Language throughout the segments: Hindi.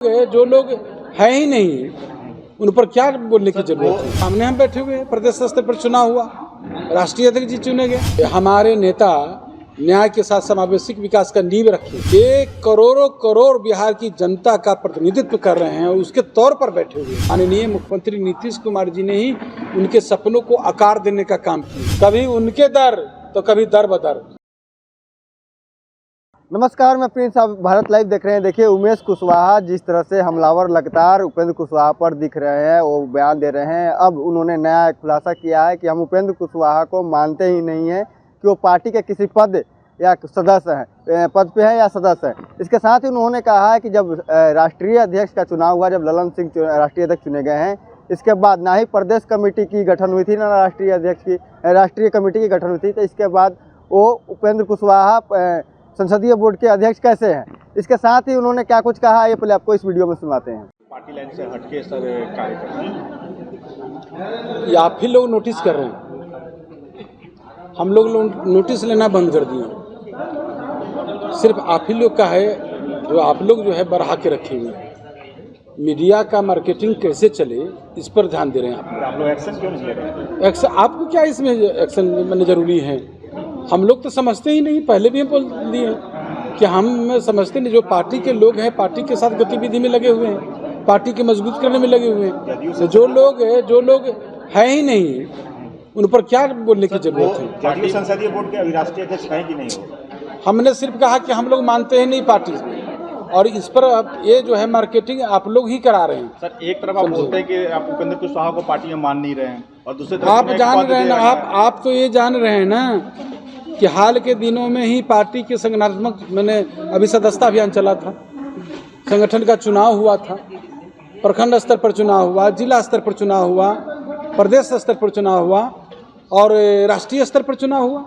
जो लोग है ही नहीं उन पर क्या बोलने की जरूरत है। सामने हम बैठे हुए हैं, प्रदेश स्तर पर चुनाव हुआ, राष्ट्रीय अध्यक्ष जी चुने गए। हमारे नेता न्याय के साथ समावेशी विकास का नींव रखे, एक करोड़ों करोड़ बिहार की जनता का प्रतिनिधित्व कर रहे हैं, उसके तौर पर बैठे हुए माननीय मुख्यमंत्री नीतीश कुमार जी ने ही उनके सपनों को आकार देने का काम किया। कभी उनके दर तो कभी दर बदर। नमस्कार, मैं प्रिंस, आप भारत लाइव देख रहे हैं। देखिए, उमेश कुशवाहा जिस तरह से हमलावर लगातार उपेंद्र कुशवाहा पर दिख रहे हैं, वो बयान दे रहे हैं। अब उन्होंने नया खुलासा किया है कि हम उपेंद्र कुशवाहा को मानते ही नहीं हैं कि वो पार्टी के किसी पद या सदस्य हैं, पद पे है या सदस्य है। इसके साथ ही उन्होंने कहा है कि जब राष्ट्रीय अध्यक्ष का चुनाव हुआ, जब ललन सिंह राष्ट्रीय अध्यक्ष चुने गए हैं, इसके बाद ना ही प्रदेश कमेटी की गठन हुई थी, ना राष्ट्रीय कमेटी की गठन हुई थी। तो इसके बाद वो उपेंद्र कुशवाहा संसदीय बोर्ड के अध्यक्ष कैसे हैं। इसके साथ ही उन्होंने क्या कुछ कहा, ये पहले आपको इस वीडियो में सुनाते हैं। पार्टी लाइन से हटके सर कार्य कर रहे हैं, आप ही लोग नोटिस कर रहे हैं, हम लोग नोटिस लेना बंद कर दिए। सिर्फ आप ही लोग का है, जो आप लोग जो है बढ़ा के रखे हुए हैं। मीडिया का मार्केटिंग कैसे चले, इस पर ध्यान दे रहे हैं आप लोग एक्शन क्यों नहीं ले रहे हैं? एक्शन आपको क्या इसमें एक्शन में जरूरी है? हम लोग तो समझते ही नहीं, पहले भी हम बोल दिए कि हम समझते नहीं। जो पार्टी के लोग हैं, पार्टी के साथ गतिविधि में लगे हुए हैं, पार्टी के मजबूत करने में लगे हुए हैं। जो लोग है ही नहीं उन पर क्या बोलने की जरूरत है? जदयू संसदीय बोर्ड के राष्ट्रीय अध्यक्ष हैं कि नहीं हो? हमने सिर्फ कहा कि हम लोग मानते हैं नहीं पार्टी, और इस पर अब ये जो है मार्केटिंग आप लोग ही करा रहे हैं। सर, एक तरफ आप बोलते हैं कि आप उपेंद्र कुशवाहा को पार्टी में मान नहीं रहे हैं, और दूसरी तरफ आप जान रहे हैं ना, आप तो ये जान रहे हैं ना कि हाल के दिनों में ही पार्टी के संगठनात्मक मैंने अभी सदस्यता अभियान चला था, संगठन का चुनाव हुआ था, प्रखंड स्तर पर चुनाव हुआ, जिला स्तर पर चुनाव हुआ, प्रदेश स्तर पर चुनाव हुआ और राष्ट्रीय स्तर पर चुनाव हुआ।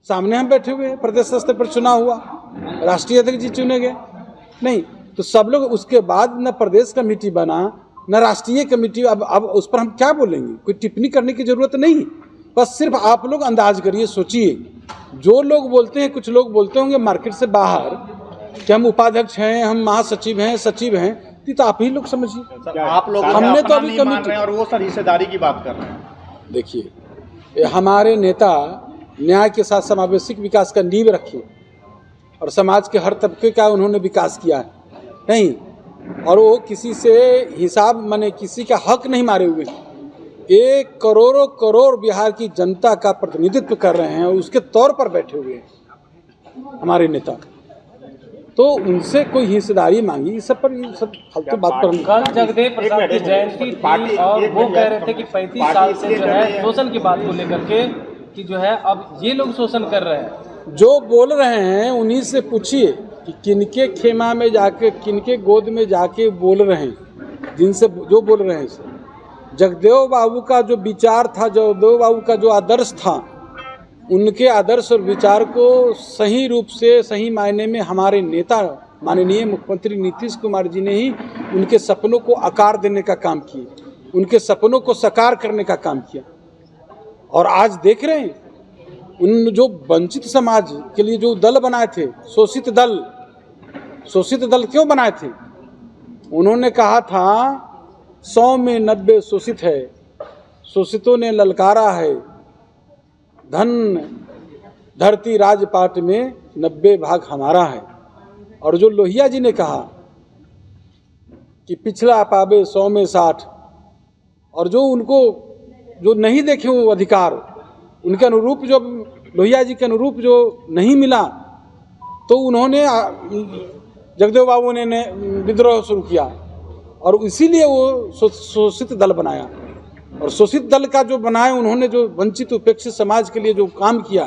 सामने हम बैठे हुए हैं, प्रदेश स्तर पर चुनाव हुआ, राष्ट्रीय अध्यक्ष जी चुने गए। नहीं तो सब लोग उसके बाद न प्रदेश कमेटी बना न राष्ट्रीय कमेटी। अब उस पर हम क्या बोलेंगे? कोई टिप्पणी करने की जरूरत नहीं। बस सिर्फ आप लोग अंदाज करिए, सोचिए। जो लोग बोलते हैं, कुछ लोग बोलते होंगे मार्केट से बाहर कि हम उपाध्यक्ष हैं, हम महासचिव हैं, सचिव हैं, तो आप ही लोग समझिए। आप लोग हमने तो अभी कमेटी और वो सर हिस्सेदारी की बात कर रहे हैं। देखिए, हमारे नेता न्याय के साथ समावेशी विकास का नींव रखे और समाज के हर तबके का उन्होंने विकास किया है नहीं, और वो किसी से हिसाब माने किसी का हक नहीं मारे हुए। एक करोड़ों करोड़ बिहार की जनता का प्रतिनिधित्व कर रहे हैं, उसके तौर पर बैठे हुए हैं हमारे नेता। तो उनसे कोई हिस्सेदारी मांगी, इस सब पर, ये सब फालतू बात पर कल जगदेव प्रसाद की जयंती थी और वो कह रहे थे कि 35 साल से जो है शोषण की बात को लेकर के कि जो है अब ये लोग शोषण कर रहे हैं। जो बोल रहे हैं उन्हीं से पूछिए कि किनके खेमा में जाके, किनके गोद में जाके बोल रहे हैं, जिनसे जो बोल रहे हैं। जगदेव बाबू का जो विचार था, जगदेव बाबू का जो आदर्श था, उनके आदर्श और विचार को सही रूप से, सही मायने में हमारे नेता माननीय मुख्यमंत्री नीतीश कुमार जी ने ही उनके सपनों को आकार देने का काम किया, उनके सपनों को साकार करने का काम किया। और आज देख रहे हैं उन जो वंचित समाज के लिए जो दल बनाए थे, शोषित दल क्यों बनाए थे? उन्होंने कहा था 100 में 90 शोषित है, शोषितों ने ललकारा है, धन धरती राजपाट में 90 भाग हमारा है। और जो लोहिया जी ने कहा कि पिछला पावे 100 में 60, और जो उनको जो नहीं देखे वो अधिकार, उनके अनुरूप जो लोहिया जी के अनुरूप जो नहीं मिला, तो उन्होंने जगदेव बाबू ने विद्रोह शुरू किया और इसीलिए वो शोषित दल बनाया। और शोषित दल का जो बनाया उन्होंने, जो वंचित उपेक्षित समाज के लिए जो काम किया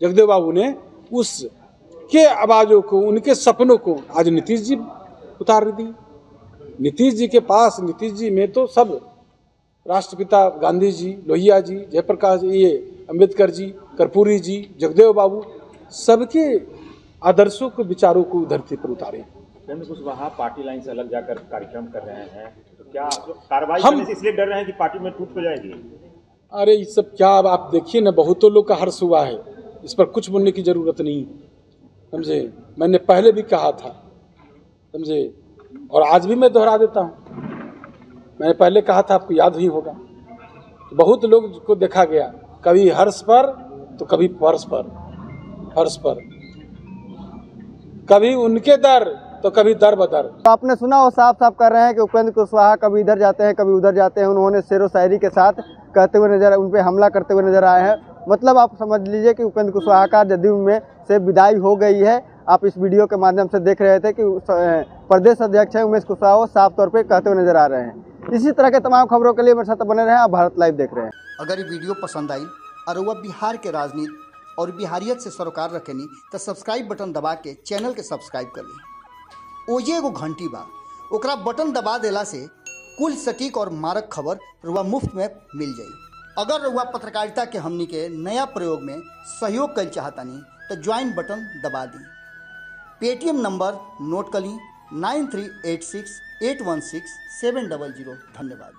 जगदेव बाबू ने, उसके आवाज़ों को, उनके सपनों को आज नीतीश जी उतार दी। नीतीश जी के पास, नीतीश जी में तो सब राष्ट्रपिता गांधी जी, लोहिया जी, जयप्रकाश जी, ये अम्बेडकर जी, कर्पूरी जी, जगदेव बाबू, सबके आदर्शों को, विचारों को धरती पर उतारे। उपेंद्र कुशवाहा पार्टी लाइन से अलग जाकर कार्यक्रम कर रहे हैं, तो क्या कार्रवाई करने से इसलिए डर रहे हैं कि पार्टी में टूट हो जाएगी? अरे ये सब क्या, आप देखिए ना, बहुतों लोग का हर्ष हुआ है, इस पर कुछ बोलने की जरूरत नहीं, समझे। मैंने पहले भी कहा था, समझे, और आज भी मैं दोहरा देता हूँ, मैंने पहले कहा था, आपको याद ही होगा, बहुत लोग को देखा गया, कभी हर्ष पर तो कभी पर्स पर, हर्ष पर, कभी उनके दर तो कभी दर बदर। तो आपने सुना, वो साफ साफ कर रहे हैं कि उपेंद्र कुशवाहा कभी इधर जाते हैं कभी उधर जाते हैं। उन्होंने शेरो शायरी के साथ कहते हुए नजर, उन पे हमला करते हुए नजर आए हैं। मतलब आप समझ लीजिए कि उपेंद्र कुशवाहा का जदयू में से विदाई हो गई है। आप इस वीडियो के माध्यम से देख रहे थे कि प्रदेश अध्यक्ष है उमेश कुशवाहा, वो साफ तौर पर कहते हुए नजर आ रहे हैं। इसी तरह के तमाम खबरों के लिए मेरे साथ बने रहें। आप भारत लाइव देख रहे हैं। अगर ये वीडियो पसंद आई और वह बिहार के राजनीति और बिहारियत से सरोकार रखेनी तो सब्सक्राइब बटन दबा के चैनल के सब्सक्राइब कर ली। ओजे एगो घंटी बा, ओकरा बटन दबा देला से कुल सटीक और मारक खबर रुआ मुफ्त में मिल जाई। अगर रुआ पत्रकारिता के हमनी के नया प्रयोग में सहयोग कर चाहतानी तो ज्वाइन बटन दबा दी। पेटीएम नंबर नोट कर ली 9386816700। धन्यवाद।